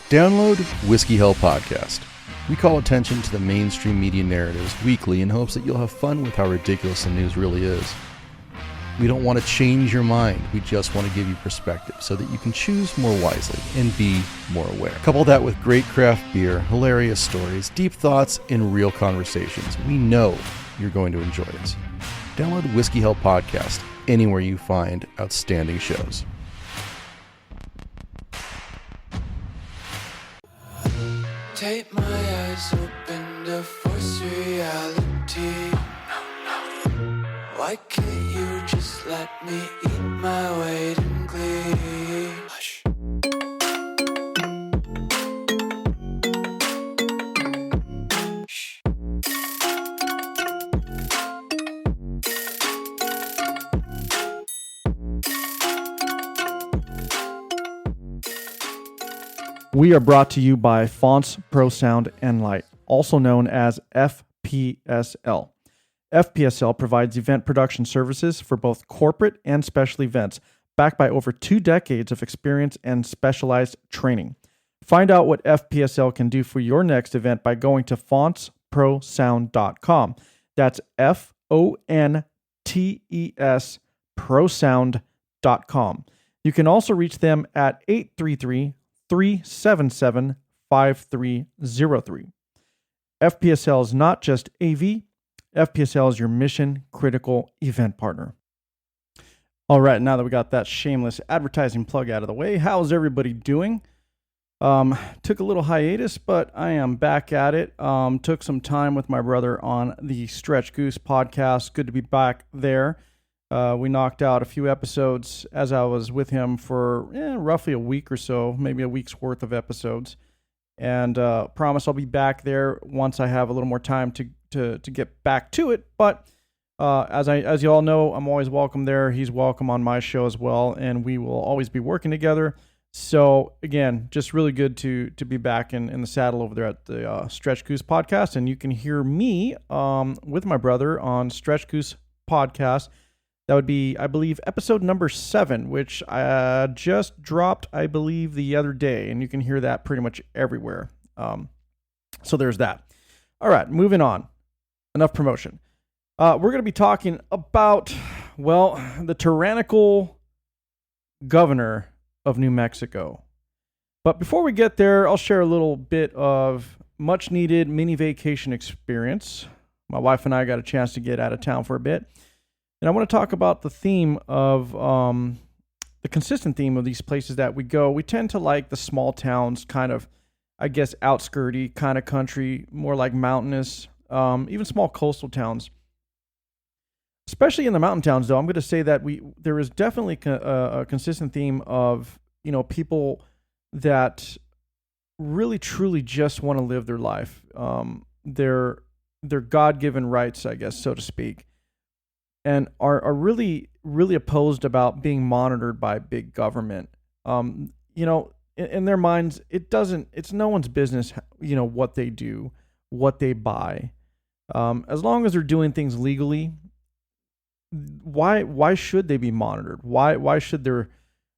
Download Whiskey Hell Podcast. We call attention to the mainstream media narratives weekly in hopes that you'll have fun with how ridiculous the news really is. We don't want to change your mind. We just want to give you perspective so that you can choose more wisely and be more aware. Couple that with great craft beer, hilarious stories, deep thoughts, and real conversations. We know you're going to enjoy it. Download Whiskey Hell Podcast anywhere you find outstanding shows. Take my eyes open to force reality. Why can't you just let me eat my weight in glee? Hush. Shh. We are brought to you by Fonts, Pro Sound, and Light, also known as FPSL. FPSL provides event production services for both corporate and special events, backed by over 2 decades of experience and specialized training. Find out what FPSL can do for your next event by going to fontsprosound.com. That's FONTES prosound.com. You can also reach them at 833-377-5303. FPSL is not just AV. FPSL is your mission critical event partner. All right, now that we got that shameless advertising plug out of the way, how's everybody doing? Took a little hiatus, but I am back at it. Took some time with my brother on the Stretch Goose podcast. Good to be back there. We knocked out a few episodes as I was with him for roughly a week or so, maybe a week's worth of episodes. And promise I'll be back there once I have a little more time to get back to it. But as you all know, I'm always welcome there. He's welcome on my show as well, and we will always be working together. So again, just really good to be back in the saddle over there at the Stretch Goose podcast. And you can hear me with my brother on Stretch Goose podcast. That would be, I believe, episode number 7, which I just dropped, I believe, the other day. And you can hear that pretty much everywhere. So there's that. All right, moving on. Enough promotion. We're going to be talking about, the tyrannical governor of New Mexico. But before we get there, I'll share a little bit of much-needed mini vacation experience. My wife and I got a chance to get out of town for a bit. And I want to talk about the theme of, the consistent theme of these places that we go. We tend to like the small towns, kind of, I guess, outskirty kind of country, more like mountainous, even small coastal towns. Especially in the mountain towns, though, I'm going to say that there is definitely a consistent theme of, people that really, truly just want to live their life. Their God-given rights, I guess, so to speak. And are really, really opposed about being monitored by big government. In their minds, it's no one's business, what they do, what they buy. As long as they're doing things legally, why should they be monitored? Why should their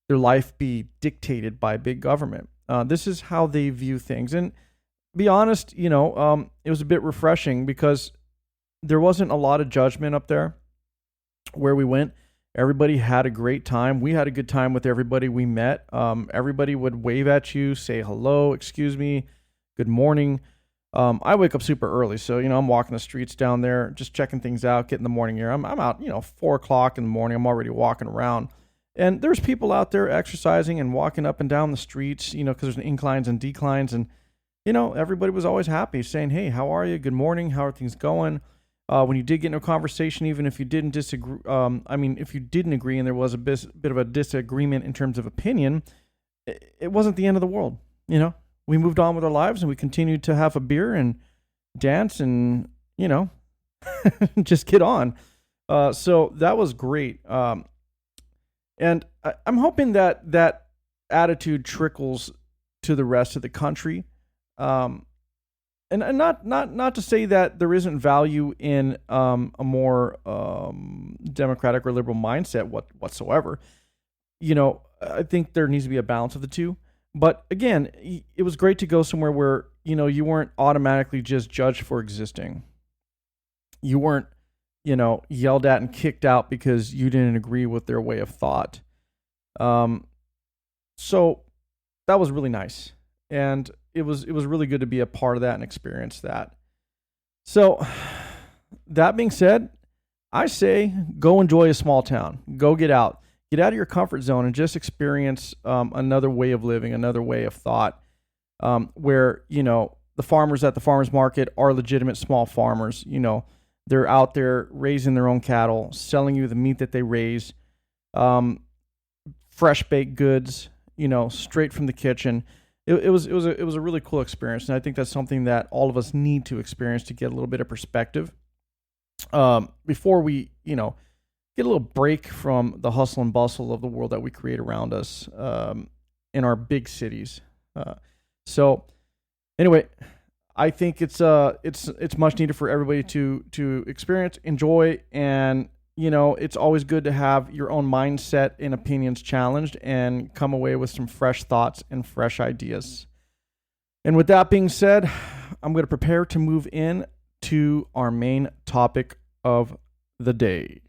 life be dictated by big government? This is how they view things. And be honest, it was a bit refreshing because there wasn't a lot of judgment up there. Where we went, everybody had a great time. We had a good time with everybody we met. Everybody would wave at you, say hello, excuse me, good morning. I wake up super early, so I'm walking the streets down there, just checking things out, getting the morning air. I'm out, 4 o'clock in the morning. I'm already walking around, and there's people out there exercising and walking up and down the streets, because there's inclines and declines, and everybody was always happy, saying, "Hey, how are you? Good morning. How are things going?" When you did get into a conversation, even if you didn't disagree, if you didn't agree and there was a bit of a disagreement in terms of opinion, it wasn't the end of the world. We moved on with our lives and we continued to have a beer and dance and, just get on. So that was great. And I'm hoping that attitude trickles to the rest of the country. And not to say that there isn't value in a more democratic or liberal mindset whatsoever. I think there needs to be a balance of the two. But again, it was great to go somewhere where, you weren't automatically just judged for existing. You weren't, yelled at and kicked out because you didn't agree with their way of thought. So that was really nice. And it was really good to be a part of that and experience that. So that being said, I say go enjoy a small town. Go get out. Get out of your comfort zone and just experience another way of living, another way of thought, where, the farmers at the farmers market are legitimate small farmers. They're out there raising their own cattle, selling you the meat that they raise, fresh baked goods, straight from the kitchen. It was a really cool experience, and I think that's something that all of us need to experience to get a little bit of perspective before we, get a little break from the hustle and bustle of the world that we create around us in our big cities. So anyway, I think it's much needed for everybody to experience, enjoy, and it's always good to have your own mindset and opinions challenged and come away with some fresh thoughts and fresh ideas. And with that being said, I'm going to prepare to move in to our main topic of the day.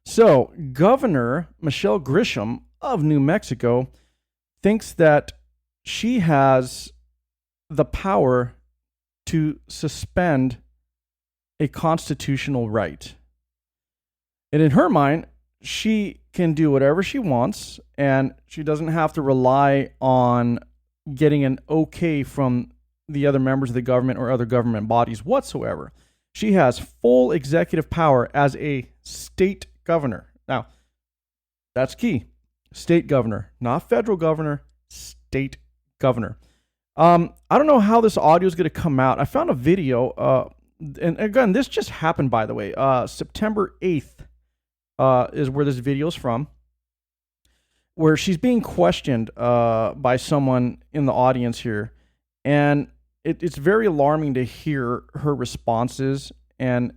So, Governor Michelle Grisham of New Mexico thinks that she has the power to suspend a constitutional right. And in her mind, she can do whatever she wants, and she doesn't have to rely on getting an okay from the other members of the government or other government bodies whatsoever. She has full executive power as a state governor. Now, that's key. State governor, not federal governor, state governor. I don't know how this audio is going to come out. I found a video, and again, this just happened, by the way. September 8th is where this video is from, where she's being questioned by someone in the audience here. And it's very alarming to hear her responses and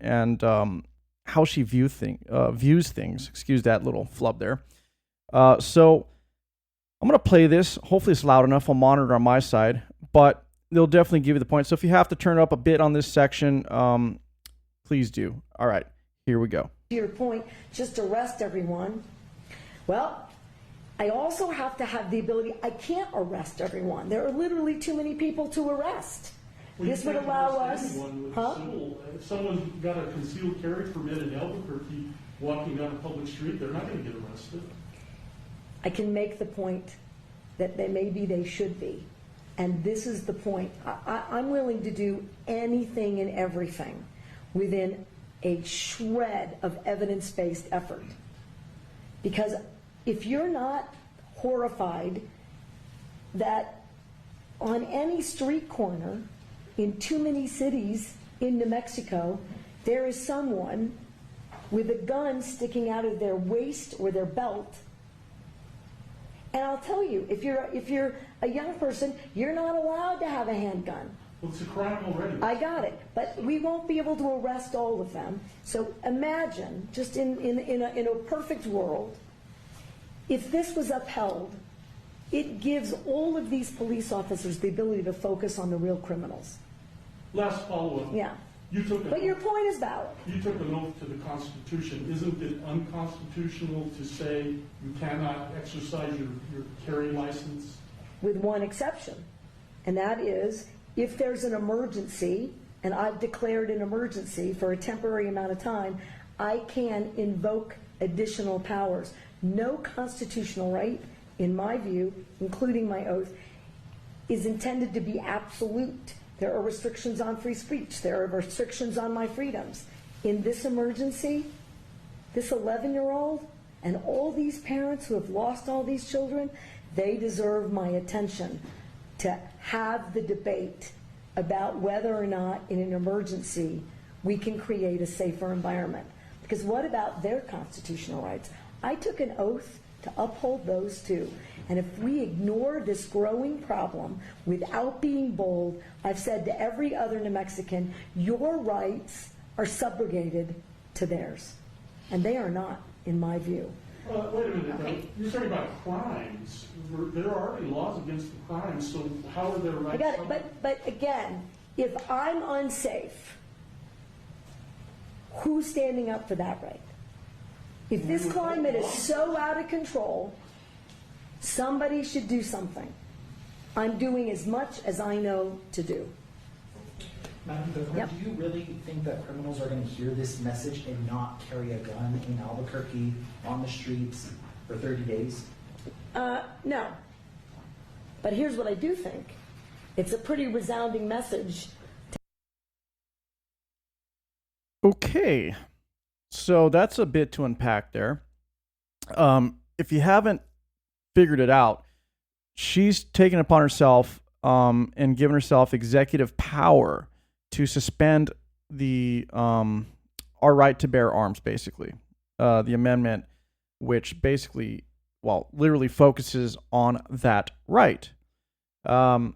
how she views things. Excuse that little flub there. So I'm going to play this. Hopefully it's loud enough. I'll monitor on my side, but they'll definitely give you the point. So if you have to turn up a bit on this section, please do. All right, here we go. To your point, just arrest everyone. Well, I also have to have the ability, I can't arrest everyone. There are literally too many people to arrest. Well, this would allow us, if someone's got a concealed carry permit in Albuquerque walking down a public street, they're not going to get arrested. I can make the point that they should be. And this is the point. I'm willing to do anything and everything within a shred of evidence-based effort. Because if you're not horrified that on any street corner in too many cities in New Mexico, there is someone with a gun sticking out of their waist or their belt. And I'll tell you, if you're a young person, you're not allowed to have a handgun. Well, it's a crime already. I got it, but we won't be able to arrest all of them. So imagine, just in a perfect world, if this was upheld, it gives all of these police officers the ability to focus on the real criminals. Last follow-up. Yeah. But your point is valid. You took an oath to the Constitution. Isn't it unconstitutional to say you cannot exercise your carry license? With one exception, and that is if there's an emergency, and I've declared an emergency for a temporary amount of time, I can invoke additional powers. No constitutional right, in my view, including my oath, is intended to be absolute. There are restrictions on free speech. There are restrictions on my freedoms. In this emergency, this 11-year-old and all these parents who have lost all these children, they deserve my attention to have the debate about whether or not in an emergency we can create a safer environment. Because what about their constitutional rights? I took an oath to uphold those too. And if we ignore this growing problem without being bold, I've said to every other New Mexican, your rights are subrogated to theirs. and they are not, in my view. Wait a minute, you're talking about crimes. There are already laws against the crimes, so how are there rights? I got it, but again, if I'm unsafe, who's standing up for that right? If this climate is so out of control, somebody should do something. I'm doing as much as I know to do. Madam Governor, do you really think that criminals are going to hear this message and not carry a gun in Albuquerque on the streets for 30 days? No. But here's what I do think. It's a pretty resounding message. Okay. So that's a bit to unpack there. If you haven't figured it out, she's taken upon herself and given herself executive power to suspend the our right to bear arms, basically. The amendment, which basically, literally focuses on that right. There's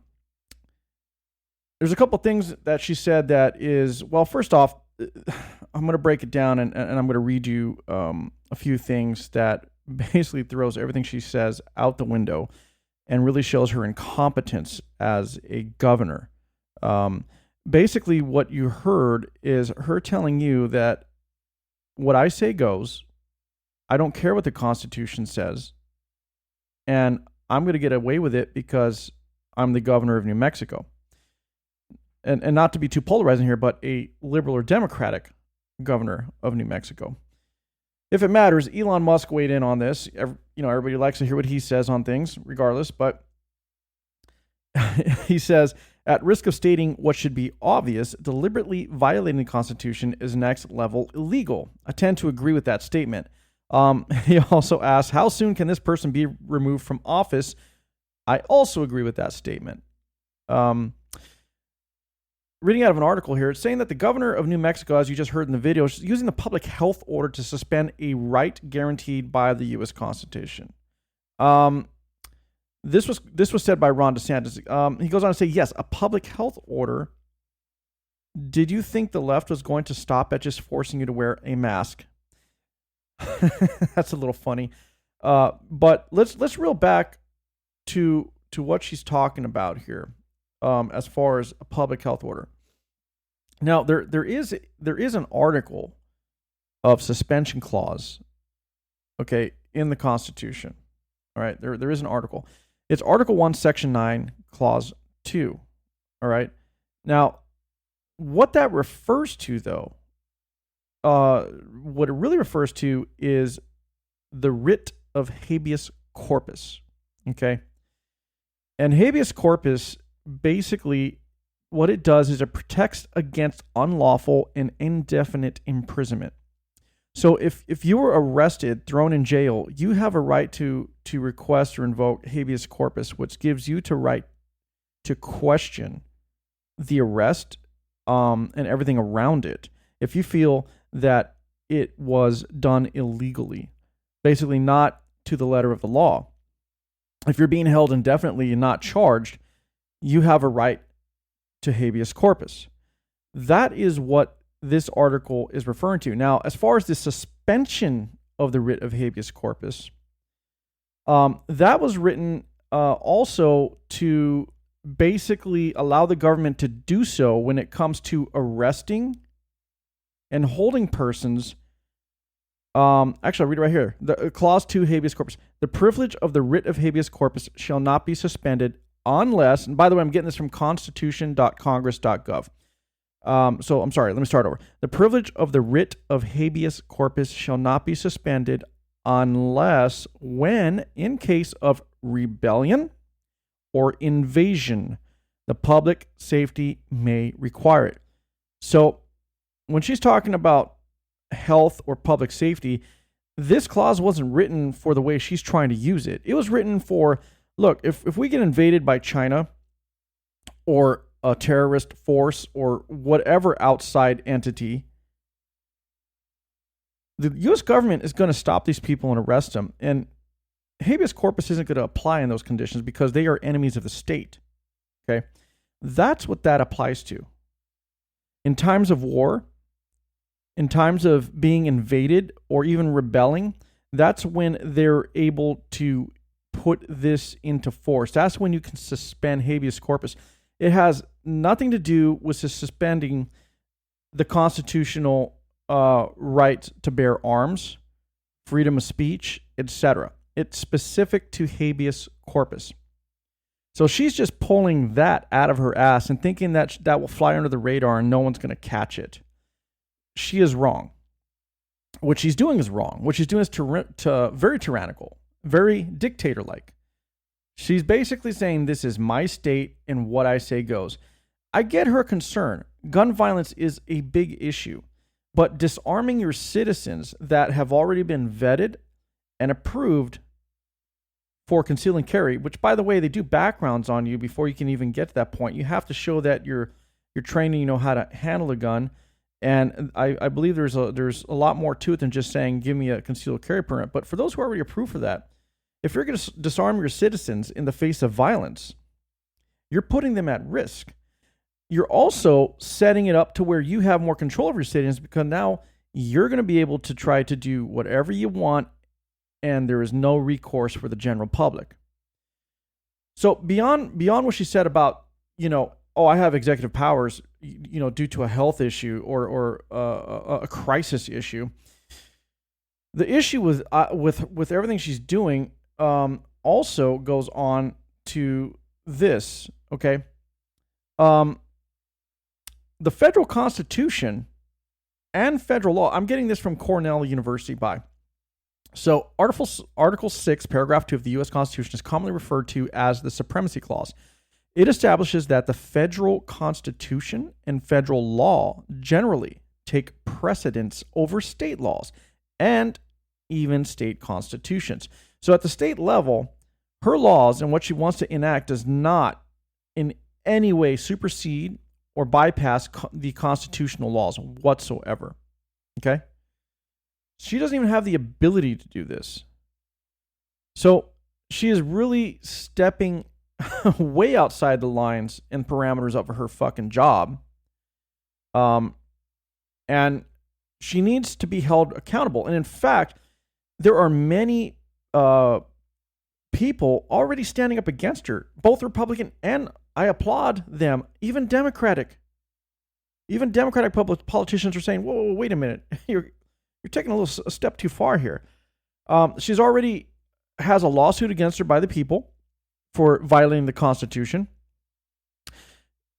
a couple things that she said that is, first off, I'm going to break it down and I'm going to read you a few things that basically throws everything she says out the window and really shows her incompetence as a governor. Basically, what you heard is her telling you that what I say goes. I don't care what the Constitution says, and I'm going to get away with it because I'm the governor of New Mexico. And not to be too polarizing here, but a liberal or Democratic governor of New Mexico. If it matters, Elon Musk weighed in on this. Everybody likes to hear what he says on things, regardless. But he says, at risk of stating what should be obvious, deliberately violating the Constitution is next level illegal. I tend to agree with that statement. He also asks, how soon can this person be removed from office? I also agree with that statement. Reading out of an article here, it's saying that the governor of New Mexico, as you just heard in the video, is using the public health order to suspend a right guaranteed by the U.S. Constitution. This was said by Ron DeSantis. He goes on to say, yes, a public health order. Did you think the left was going to stop at just forcing you to wear a mask? That's a little funny. But let's reel back to what she's talking about here, as far as a public health order. Now, there is an article of suspension clause, okay, in the Constitution. All right, there is an article. It's Article 1, Section 9, Clause 2. All right. Now, what that refers to, though, what it really refers to is the writ of habeas corpus. Okay. And habeas corpus, basically, what it does is it protects against unlawful and indefinite imprisonment. So if you were arrested, thrown in jail, you have a right to request or invoke habeas corpus, which gives you the right to question the arrest and everything around it if you feel that it was done illegally, basically not to the letter of the law. If you're being held indefinitely and not charged, you have a right to habeas corpus. That is what this article is referring to. Now, as far as the suspension of the writ of habeas corpus, that was written also to basically allow the government to do so when it comes to arresting and holding persons. Actually, I'll read it right here. The Clause 2, habeas corpus. The privilege of the writ of habeas corpus shall not be suspended unless, and by the way, I'm getting this from constitution.congress.gov. So I'm sorry, let me start over. The privilege of the writ of habeas corpus shall not be suspended unless when, in case of rebellion or invasion, the public safety may require it. So when she's talking about health or public safety, this clause wasn't written for the way she's trying to use it. It was written for, look, if we get invaded by China or a terrorist force or whatever outside entity, the U.S. government is going to stop these people and arrest them. And habeas corpus isn't going to apply in those conditions because they are enemies of the state. Okay? That's what that applies to. In times of war, in times of being invaded or even rebelling, that's when they're able to put this into force. That's when you can suspend habeas corpus. It has nothing to do with suspending the constitutional right to bear arms, freedom of speech, etc. It's specific to habeas corpus. So she's just pulling that out of her ass and thinking that that will fly under the radar and no one's going to catch it. She is wrong. What she's doing is wrong. What she's doing is very tyrannical, very dictator-like. She's basically saying this is my state and what I say goes. I get her concern. Gun violence is a big issue, but disarming your citizens that have already been vetted and approved for conceal and carry, which, by the way, they do backgrounds on you before you can even get to that point. You have to show that you're trained and you know how to handle a gun. And I believe there's a lot more to it than just saying, give me a concealed carry permit. But for those who are already approved for that, if you're going to disarm your citizens in the face of violence, you're putting them at risk. You're also setting it up to where you have more control of your citizens, because now you're going to be able to try to do whatever you want, and there is no recourse for the general public. So beyond what she said about, I have executive powers, due to a health issue or a crisis issue, the issue with everything she's doing also goes on to this. Okay, the federal Constitution and federal law. I'm getting this from Cornell University. So Article 6, Paragraph 2 of the U.S. Constitution is commonly referred to as the Supremacy Clause. It establishes that the federal Constitution and federal law generally take precedence over state laws and even state constitutions. So at the state level, her laws and what she wants to enact does not in any way supersede or bypass the constitutional laws whatsoever. Okay? She doesn't even have the ability to do this. So she is really stepping way outside the lines and parameters of her fucking job. And she needs to be held accountable. And in fact, there are many people already standing up against her, both Republican and, I applaud them, even Democratic. Even Democratic politicians are saying, whoa, wait a minute. You're taking a step too far here. She's already has a lawsuit against her by the people for violating the Constitution.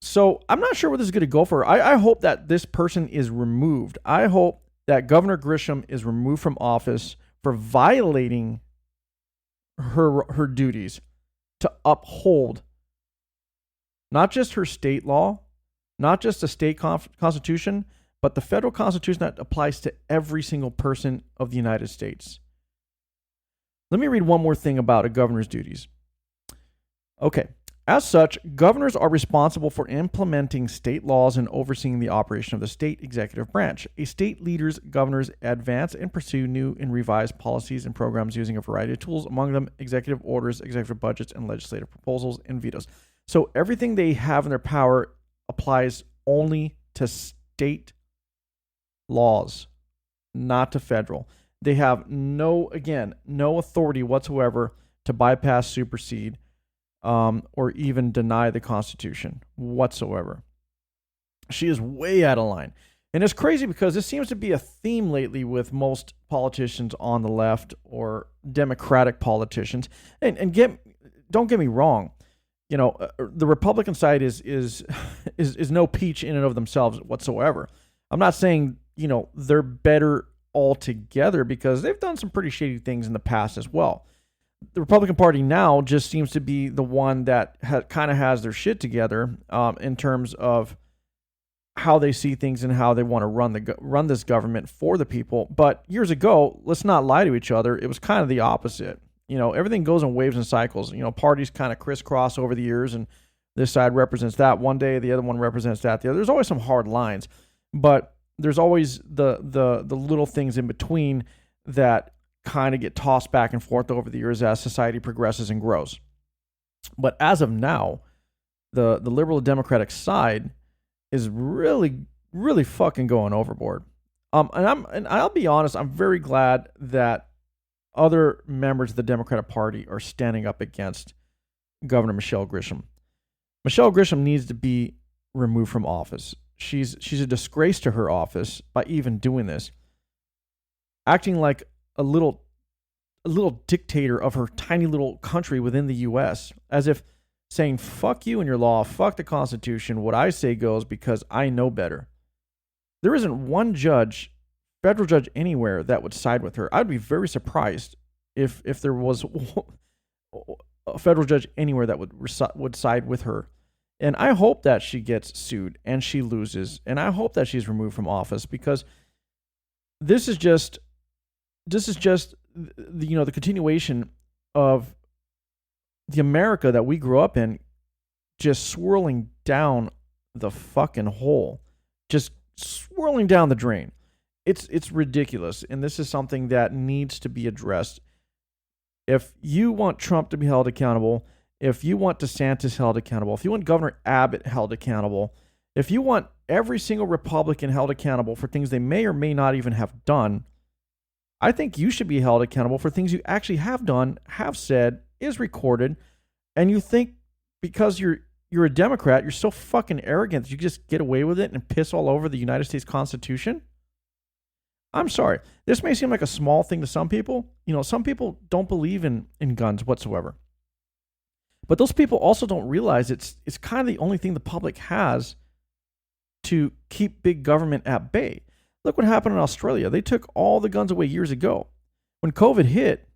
So I'm not sure where this is going to go for her. I hope that this person is removed. I hope that Governor Grisham is removed from office for violating her duties to uphold not just her state law, not just the state constitution, but the federal constitution that applies to every single person of the United States. Let me read one more thing about a governor's duties. Okay. As such, governors are responsible for implementing state laws and overseeing the operation of the state executive branch. A state leader's governors advance and pursue new and revised policies and programs using a variety of tools, among them executive orders, executive budgets, and legislative proposals and vetoes. So everything they have in their power applies only to state laws, not to federal. They have no authority whatsoever to bypass, supersede, or even deny the Constitution whatsoever. She is way out of line. And it's crazy because this seems to be a theme lately with most politicians on the left or Democratic politicians. And don't get me wrong, the Republican side is no peach in and of themselves whatsoever. I'm not saying, they're better altogether, because they've done some pretty shady things in the past as well. The Republican Party now just seems to be the one that kind of has their shit together in terms of how they see things and how they want to run this government for the people. But years ago, let's not lie to each other, it was kind of the opposite. Everything goes in waves and cycles. Parties kind of crisscross over the years, and this side represents that one day, the other one represents that the other. There's always some hard lines, but there's always the little things in between that kind of get tossed back and forth over the years as society progresses and grows. But as of now, the liberal Democratic side is really, really fucking going overboard. And I'll be honest, I'm very glad that other members of the Democratic Party are standing up against Governor Michelle Grisham. Michelle Grisham needs to be removed from office. She's a disgrace to her office by even doing this, acting like a little dictator of her tiny little country within the U.S., as if saying, fuck you and your law, fuck the Constitution, what I say goes because I know better. There isn't one judge, federal judge anywhere that would side with her. I'd be very surprised if there was a federal judge anywhere that would side with her. And I hope that she gets sued and she loses. And I hope that she's removed from office, because this is just the continuation of the America that we grew up in, just swirling down the fucking hole, just swirling down the drain. It's ridiculous, and this is something that needs to be addressed. If you want Trump to be held accountable, if you want DeSantis held accountable, if you want Governor Abbott held accountable, if you want every single Republican held accountable for things they may or may not even have done, I think you should be held accountable for things you actually have done, have said, is recorded, and you think because you're a Democrat, you're so fucking arrogant that you just get away with it and piss all over the United States Constitution? I'm sorry. This may seem like a small thing to some people. Some people don't believe in guns whatsoever. But those people also don't realize it's kind of the only thing the public has to keep big government at bay. Look what happened in Australia. They took all the guns away years ago. When COVID hit,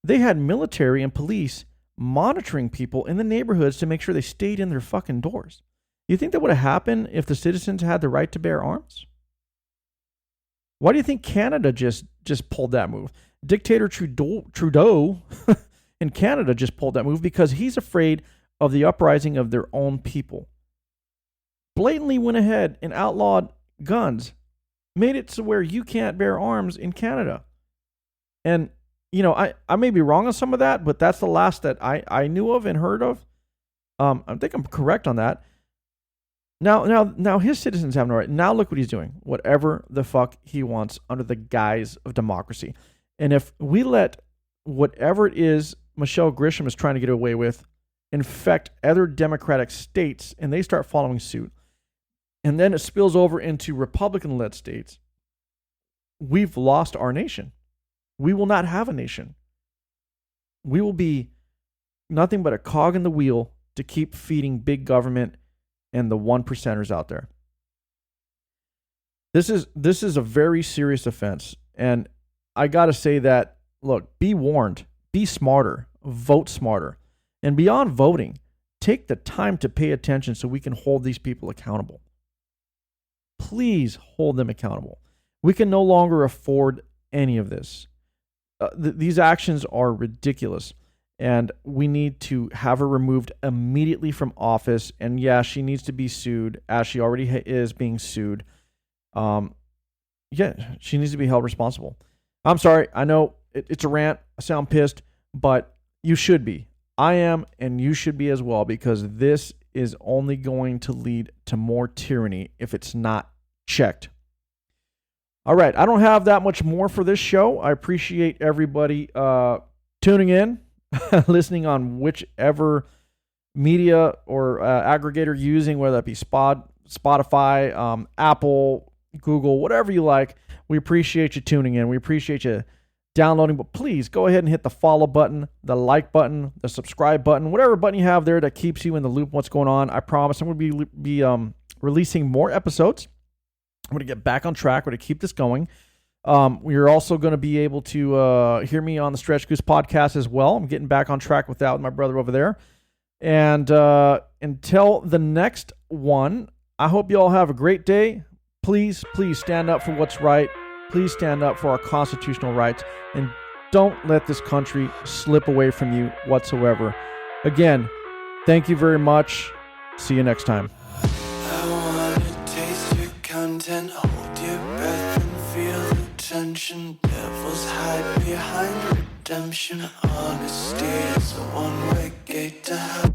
they had military and police monitoring people in the neighborhoods to make sure they stayed in their fucking doors. You think that would have happened if the citizens had the right to bear arms? Why do you think Canada just pulled that move? Dictator Trudeau in Canada just pulled that move because he's afraid of the uprising of their own people. Blatantly went ahead and outlawed guns, made it to where you can't bear arms in Canada. And, I may be wrong on some of that, but that's the last that I knew of and heard of. I think I'm correct on that. Now his citizens have no right. Now look what he's doing. Whatever the fuck he wants under the guise of democracy. And if we let whatever it is Michelle Grisham is trying to get away with infect other Democratic states and they start following suit, and then it spills over into Republican-led states, we've lost our nation. We will not have a nation. We will be nothing but a cog in the wheel to keep feeding big government and the 1%ers out there. This is a very serious offense. And I got to say that, look, be warned, be smarter, vote smarter. And beyond voting, take the time to pay attention so we can hold these people accountable. Please hold them accountable. We can no longer afford any of this. These actions are ridiculous. And we need to have her removed immediately from office. And yeah, she needs to be sued, as she already is being sued. She needs to be held responsible. I'm sorry. I know it's a rant. I sound pissed, but you should be. I am, and you should be as well, because this is only going to lead to more tyranny if it's not checked. All right. I don't have that much more for this show. I appreciate everybody tuning in. Listening on whichever media or aggregator you're using, whether that be Spotify, Apple, Google, whatever you like. We appreciate you tuning in. We appreciate you downloading. But please go ahead and hit the follow button, the like button, the subscribe button, whatever button you have there that keeps you in the loop of what's going on. I promise I'm going to be releasing more episodes. I'm going to get back on track. We're going to keep this going. You're also going to be able to hear me on the Stretch Goose podcast as well. I'm getting back on track with that with my brother over there. And until the next one, I hope you all have a great day. Please stand up for what's right. Please stand up for our constitutional rights. And don't let this country slip away from you whatsoever. Again, thank you very much. See you next time. I wanna taste your content, hold your breath and feel the tension. Devils hide behind redemption. Honesty is a one-way gate to hell.